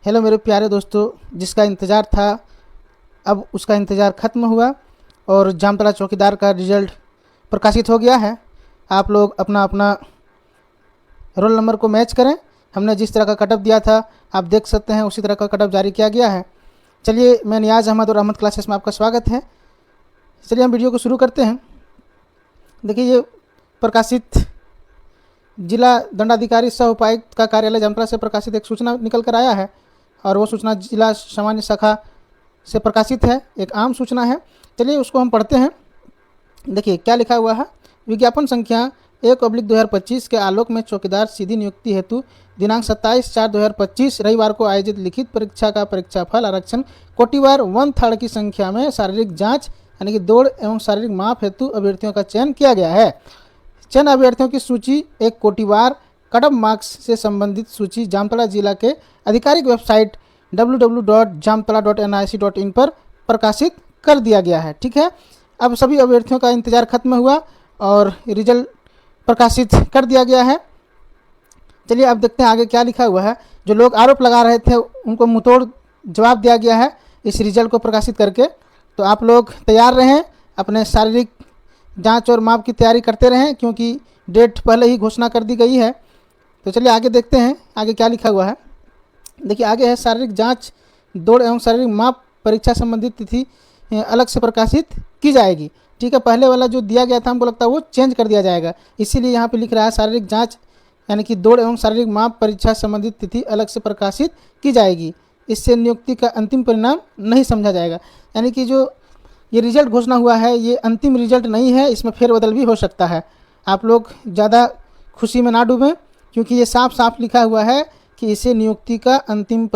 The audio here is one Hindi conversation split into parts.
हेलो मेरे प्यारे दोस्तों, जिसका इंतज़ार था अब उसका इंतज़ार ख़त्म हुआ और जामतड़ा चौकीदार का रिज़ल्ट प्रकाशित हो गया है। आप लोग अपना अपना रोल नंबर को मैच करें। हमने जिस तरह का कटअप दिया था आप देख सकते हैं, उसी तरह का कटअप जारी किया गया है। चलिए, मैं नियाज़ अहमद और अहमद क्लासेस में आपका स्वागत है। चलिए हम वीडियो को शुरू करते हैं। देखिए, ये प्रकाशित जिला दंडाधिकारी सह उपायुक्त का कार्यालय जामतड़ा से प्रकाशित एक सूचना निकल कर आया है और वो सूचना जिला सामान्य शाखा से प्रकाशित है। एक आम सूचना है। चलिए उसको हम पढ़ते हैं। देखिए क्या लिखा हुआ है। विज्ञापन संख्या 1/2025 के आलोक में चौकीदार सीधी नियुक्ति हेतु दिनांक 27/4/2025 रविवार को आयोजित लिखित परीक्षा का परीक्षाफल आरक्षण कोटिवार 1/3 की संख्या में शारीरिक जांच यानी कि दौड़ एवं शारीरिक माप हेतु अभ्यर्थियों का चयन किया गया है। चयन अभ्यर्थियों की सूची एक कोटिवार कटअप मार्क्स से संबंधित सूची जामतड़ा जिला के आधिकारिक वेबसाइट www.jamtala.nic.in पर प्रकाशित कर दिया गया है। ठीक है, अब सभी अभ्यर्थियों का इंतजार खत्म हुआ और रिजल्ट प्रकाशित कर दिया गया है। चलिए अब देखते हैं आगे क्या लिखा हुआ है। जो लोग आरोप लगा रहे थे उनको मुंहतोड़ जवाब दिया गया है इस रिजल्ट को प्रकाशित करके। तो आप लोग तैयार रहें, अपने शारीरिक जांच और माप की तैयारी करते रहें क्योंकि डेट पहले ही घोषणा कर दी गई है। तो चलिए आगे देखते हैं आगे क्या लिखा हुआ है। देखिए आगे है शारीरिक जांच दौड़ एवं शारीरिक माप परीक्षा संबंधित तिथि अलग से प्रकाशित की जाएगी। ठीक है, पहले वाला जो दिया गया था हमको लगता है वो चेंज कर दिया जाएगा, इसीलिए यहाँ पे लिख रहा है शारीरिक जांच यानी कि दौड़ एवं शारीरिक माप परीक्षा संबंधित तिथि अलग से प्रकाशित की जाएगी। इससे नियुक्ति का अंतिम परिणाम नहीं समझा जाएगा। यानी कि जो ये रिजल्ट घोषणा हुआ है ये अंतिम रिजल्ट नहीं है, इसमें फेरबदल भी हो सकता है। आप लोग ज़्यादा खुशी में ना डूबें क्योंकि ये साफ साफ लिखा हुआ है कि इसे नियुक्ति का अंतिम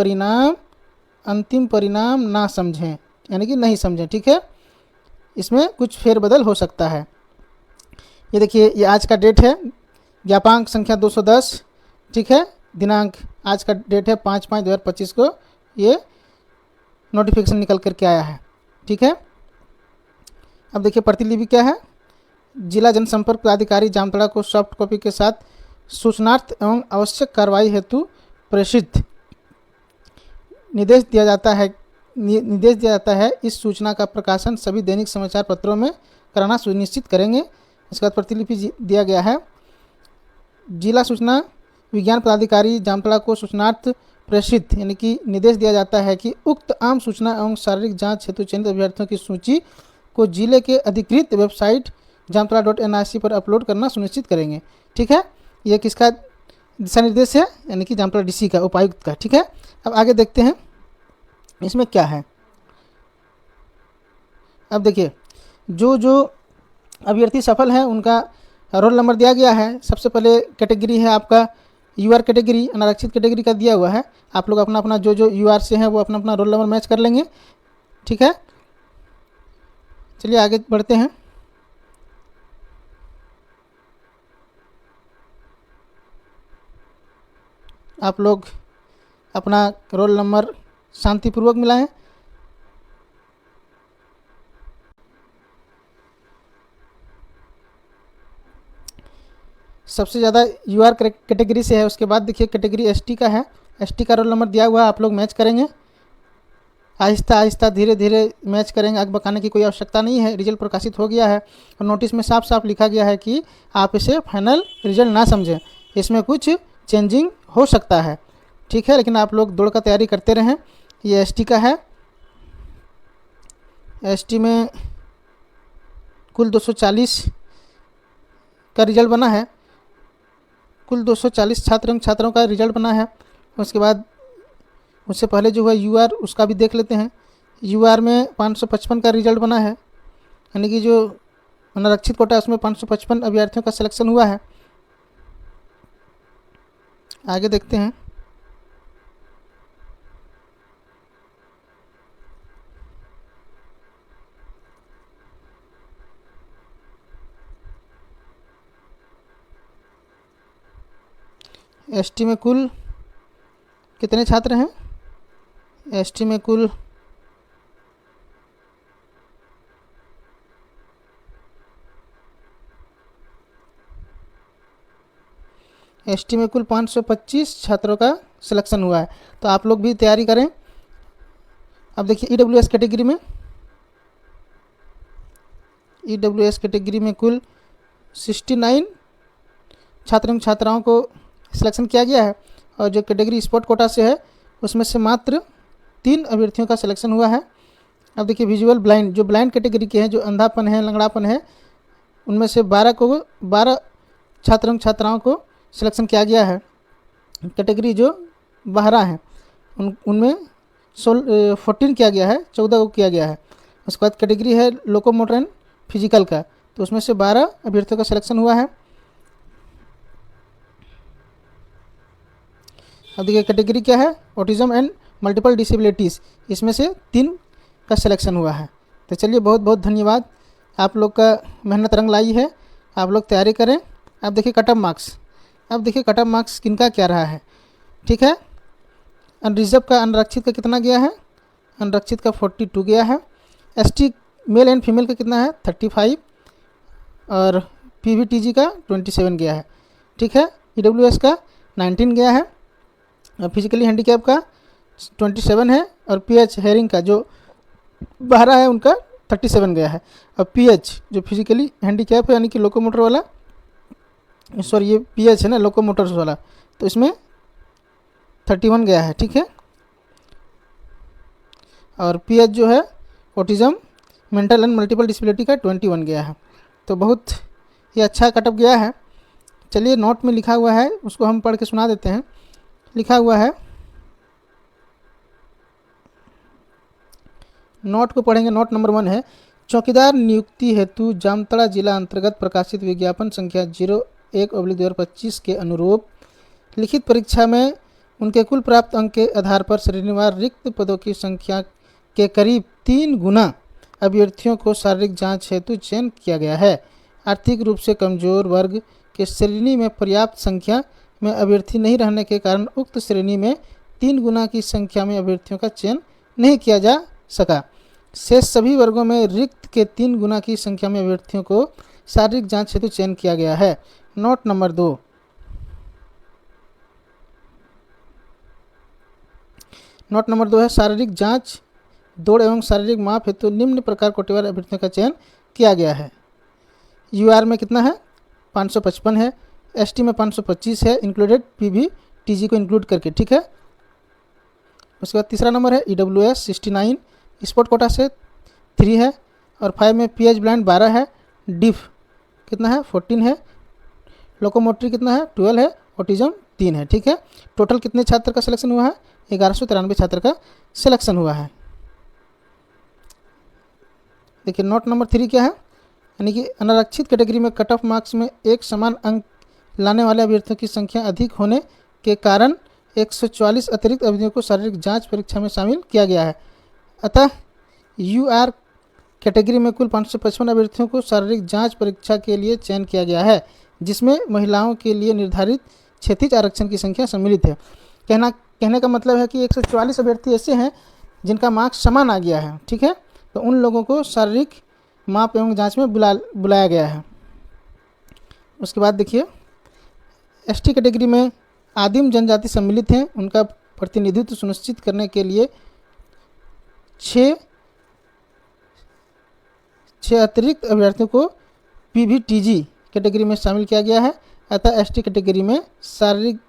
परिणाम ना समझें, यानी कि नहीं समझें। ठीक है, इसमें कुछ फेरबदल हो सकता है। ये देखिए, ये आज का डेट है, ज्ञापांक संख्या 210। ठीक है, दिनांक आज का डेट है 5/5/2025 को ये नोटिफिकेशन निकल करके आया है। ठीक है, अब देखिए प्रतिलिपि क्या है। जिला जनसंपर्क पदाधिकारी जामतड़ा को सॉफ्ट कॉपी के साथ सूचनार्थ एवं आवश्यक कार्रवाई हेतु प्रेषित निर्देश दिया जाता है। इस सूचना का प्रकाशन सभी दैनिक समाचार पत्रों में कराना सुनिश्चित करेंगे। इसके बाद प्रतिलिपि दिया गया है। जिला सूचना विज्ञान पदाधिकारी जामतड़ा को सूचनार्थ प्रेषित यानी कि निर्देश दिया जाता है कि उक्त आम सूचना एवं शारीरिक जांच हेतु चयनित अभ्यर्थियों की सूची को जिले के अधिकृत वेबसाइट jamtala.nic पर अपलोड करना सुनिश्चित करेंगे। ठीक है, ये किसका दिशा निर्देश है, यानी कि जामतड़ा डीसी का, उपायुक्त का। ठीक है, अब आगे देखते हैं इसमें क्या है। अब देखिए, जो अभ्यर्थी सफल हैं उनका रोल नंबर दिया गया है। सबसे पहले कैटेगरी है आपका यूआर कैटेगरी, अनारक्षित कैटेगरी का दिया हुआ है। आप लोग अपना अपना जो यूआर से हैं वो अपना अपना रोल नंबर मैच कर लेंगे। ठीक है, चलिए आगे बढ़ते हैं। आप लोग अपना रोल नंबर शांतिपूर्वक मिलाएं। सबसे ज़्यादा यूआर कैटेगरी से है। उसके बाद देखिए कैटेगरी एसटी का है। एसटी का रोल नंबर दिया हुआ है, आप लोग मैच करेंगे। आहिस्ता आहिस्ता धीरे धीरे मैच करेंगे, आग बकाने की कोई आवश्यकता नहीं है। रिजल्ट प्रकाशित हो गया है और नोटिस में साफ साफ लिखा गया है कि आप इसे फाइनल रिजल्ट ना समझें, इसमें कुछ चेंजिंग हो सकता है। ठीक है, लेकिन आप लोग दौड़ का तैयारी करते रहें। ये एसटी का है। एसटी में कुल 240 का रिजल्ट बना है। कुल 240 छात्र एवं छात्राओं का रिजल्ट बना है। उसके बाद उससे पहले जो है यूआर, उसका भी देख लेते हैं। यूआर में 555 का रिजल्ट बना है, यानी कि जो अनारक्षित कोटा है उसमें 555 अभ्यर्थियों का सिलेक्शन हुआ है। आगे देखते हैं। एसटी में कुल कितने छात्र हैं? एसटी में कुल एसटी में कुल 525 छात्रों का सिलेक्शन हुआ है। तो आप लोग भी तैयारी करें। अब देखिए EWS कैटेगरी में कुल 69 छात्र एवं छात्राओं को सिलेक्शन किया गया है, और जो कैटेगरी स्पोर्ट कोटा से है उसमें से मात्र 3 अभ्यर्थियों का सिलेक्शन हुआ है। अब देखिए विजुअल ब्लाइंड, जो ब्लाइंड कैटेगरी के हैं, जो अंधापन है, लंगड़ापन है, उनमें से 12 छात्र एवं छात्राओं को सिलेक्शन किया गया है। कैटेगरी जो बहरा हैं उनमें 14 किया गया है, 14 को किया गया है। उसके बाद कैटेगरी है लोकोमोटर एंड फिजिकल का, तो उसमें से 12 अभ्यर्थियों का सिलेक्शन हुआ है। अब देखिए कैटेगरी क्या है, ऑटिज्म एंड मल्टीपल डिसेबिलिटीज़, इसमें से 3 का सिलेक्शन हुआ है। तो चलिए बहुत बहुत धन्यवाद, आप लोग का मेहनत रंग लाई है, आप लोग तैयारी करें। अब देखिए कट ऑफ मार्क्स किनका क्या रहा है, ठीक है। अनरिजर्व का, अनरक्षित का कितना गया है, अनरक्षित का 42 गया है। ST मेल एंड फीमेल का कितना है 35, और PVTG का 27 गया है, ठीक है। EWS का 19 गया है, और फिजिकली हैंडीकैप का 27 है, और PH हेयरिंग का जो 12 है उनका 37 गया है। और PH जो फिजिकली हैंडीकैप है यानी कि लोकोमोटर वाला, सॉरी ये PH है ना लोकोमोटर्स वाला, तो इसमें 31 गया है, ठीक है। और PH जो है autism mental and multiple disability का 21 गया है। तो बहुत ही अच्छा कटअप गया है। चलिए नोट में लिखा हुआ है उसको हम पढ़ के सुना देते हैं। लिखा हुआ है, नोट को पढ़ेंगे। नोट नंबर 1 है, चौकीदार नियुक्ति हेतु जामताड़ा जिला अंतर्गत प्रकाशित विज्ञापन संख्या 01/2025 के अनुरूप लिखित परीक्षा में उनके कुल प्राप्त अंक के आधार पर श्रेणीवार रिक्त पदों की संख्या के करीब 3 गुना अभ्यर्थियों को शारीरिक जांच हेतु चयन किया गया है। आर्थिक रूप से कमजोर वर्ग के श्रेणी में पर्याप्त संख्या में अभ्यर्थी नहीं रहने के कारण उक्त श्रेणी में 3 गुना की संख्या में अभ्यर्थियों का चयन नहीं किया जा सका। शेष सभी वर्गों में रिक्त के 3 गुना की संख्या में अभ्यर्थियों को शारीरिक जांच हेतु चयन किया गया है। नोट नंबर 2, है शारीरिक जांच, दौड़ एवं शारीरिक माप हेतु निम्न प्रकार कोटिवार अभ्यर्थियों का चयन किया गया है। UR में कितना है 555 है, ST में 525 है इंक्लूडेड PVTG को इंक्लूड करके, ठीक है। उसके बाद तीसरा नंबर है EWS 69, स्पोर्ट कोटा से 3 है, और 5 में PH ब्लाइंड 12 है, डिफ कितना है 14 है, लोकोमोटरी कितना है 12 है, ऑटिज्म 3 है, ठीक है। टोटल कितने छात्र का सिलेक्शन हुआ है 1193 छात्र का सिलेक्शन हुआ है। देखिए नोट नंबर 3 क्या है, यानी कि अनारक्षित कैटेगरी में कट ऑफ मार्क्स में एक समान अंक लाने वाले अभ्यर्थियों की संख्या अधिक होने के कारण 144 अतिरिक्त अभ्यर्थियों को शारीरिक जांच परीक्षा में शामिल किया गया है। अतः UR कैटेगरी में कुल 555 अभ्यर्थियों को शारीरिक जांच परीक्षा के लिए चयन किया गया है, जिसमें महिलाओं के लिए निर्धारित क्षैतिज आरक्षण की संख्या सम्मिलित है। कहने का मतलब है कि 144 अभ्यर्थी ऐसे हैं जिनका मार्क्स समान आ गया है, ठीक है। तो उन लोगों को शारीरिक माप एवं जांच में बुलाया गया है। उसके बाद देखिए ST कैटेगरी में आदिम जनजाति सम्मिलित हैं, उनका प्रतिनिधित्व सुनिश्चित करने के लिए 6 अतिरिक्त अभ्यर्थियों को PVTG कैटेगरी में शामिल किया गया है। अतः ST कैटेगरी में शारीरिक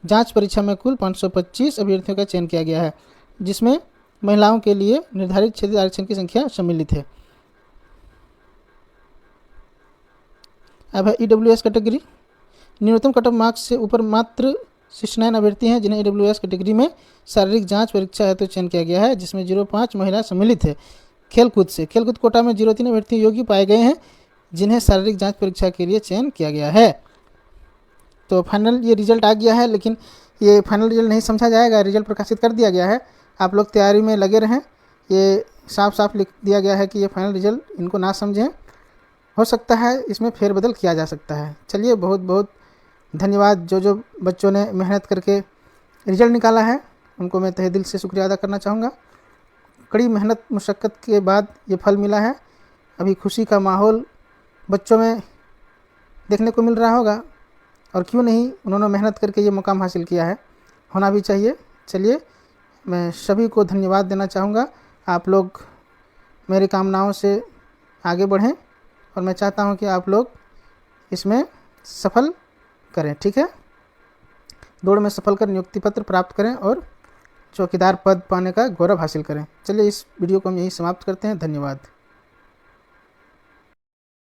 जांच परीक्षा में कुल 525 अभ्यर्थियों का चयन किया गया है, जिसमें महिलाओं के लिए निर्धारित क्षेत्रीय आरक्षण की संख्या सम्मिलित है। अब है EWS कैटेगरी। न्यूनतम कट ऑफ मार्क्स से ऊपर मात्र 69 अभ्यर्थी हैं जिन्हें EWS कैटेगरी में शारीरिक जांच परीक्षा हेतु चयन किया गया है, जिसमें 05 महिला सम्मिलित है। खेलकूद कोटा में 03 अभ्यर्थी योग्य पाए गए हैं जिन्हें शारीरिक जांच परीक्षा के लिए चयन किया गया है। तो फाइनल ये रिजल्ट आ गया है, लेकिन ये फाइनल रिजल्ट नहीं समझा जाएगा, रिजल्ट प्रकाशित कर दिया गया है। आप लोग तैयारी में लगे रहें। ये साफ साफ लिख दिया गया है कि ये फाइनल रिजल्ट, इनको ना समझें, हो सकता है इसमें फेरबदल किया जा सकता है। चलिए बहुत बहुत धन्यवाद। जो बच्चों ने मेहनत करके रिजल्ट निकाला है उनको मैं तहे दिल से शुक्रिया अदा करना चाहूँगा। कड़ी मेहनत मुशक्क़त के बाद ये फल मिला है। अभी खुशी का माहौल बच्चों में देखने को मिल रहा होगा, और क्यों नहीं, उन्होंने मेहनत करके ये मुकाम हासिल किया है। होना भी चाहिए। चलिए, मैं सभी को धन्यवाद देना चाहूँगा। आप लोग मेरी कामनाओं से आगे बढ़ें और मैं चाहता हूँ कि आप लोग इसमें सफल करें, ठीक है। दौड़ में सफल कर नियुक्ति पत्र प्राप्त करें और चौकीदार पद पाने का गौरव हासिल करें। चलिए, इस वीडियो को हम यहीं समाप्त करते हैं। धन्यवाद।